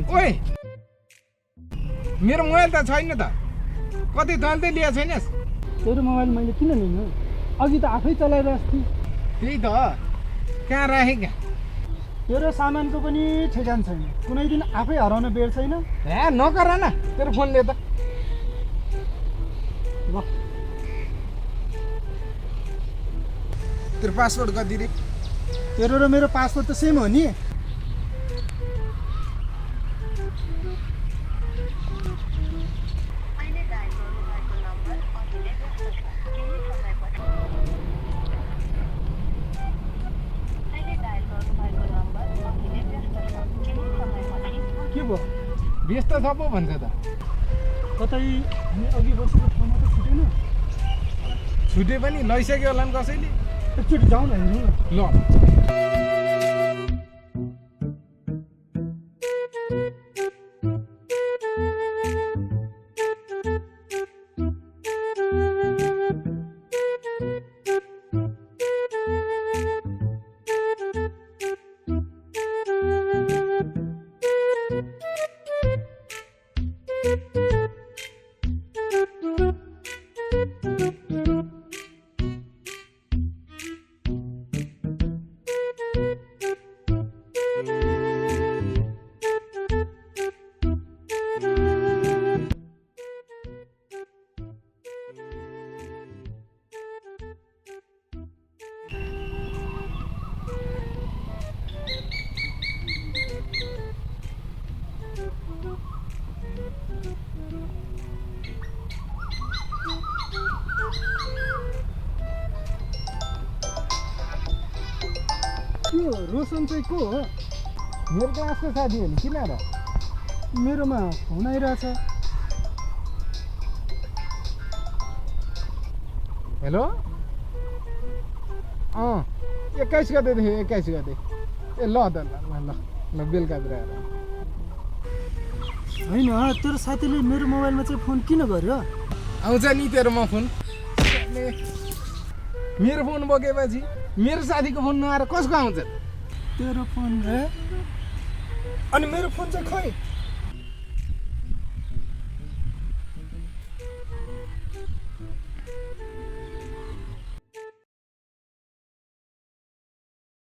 ओए मेरो मोबाइल त छैन त कतै तैँले लिएको छैनस् तेरो मोबाइल मैले किन लिनु अघि त आफै चलाइरहेको थिएँ त्यही त कहाँ राखेँ क्या तेरो सामानको पनि ठेगान छैन कुनै दिन आफै हराउन बेर छैन हे नकर न तेरो फोनले त ल तेरो पासवर्ड कति रे तेरो र मेरो पासवर्ड त सेम हो नि के भयो व्यस्त छ पो भन्छ त कतै हामी अघि बसेको ठाउँमा त छुटेन छुटे पनि लैसक्यो होला नि कसैले एकचोटि जाउँ न हेरौँ न ल त्यो रोशन चाहिँ को हो मेरो क्लासको साथी हो नि किन र मेरोमा फोन आइरहेछ हेलो 21 गतेदेखि 21 गते ए ल त ल बेलुकातिर आएर होइन तेरो साथीले मेरो मोबाइलमा चाहिँ फोन किन गर्यो आउँछ नि तेरोमा फोन मेरो फोन बोकेपछि मेरो साथीको फोन नआएर कसको आउँछ तेरो फोन रे अनि मेरो फोन चाहिँ खै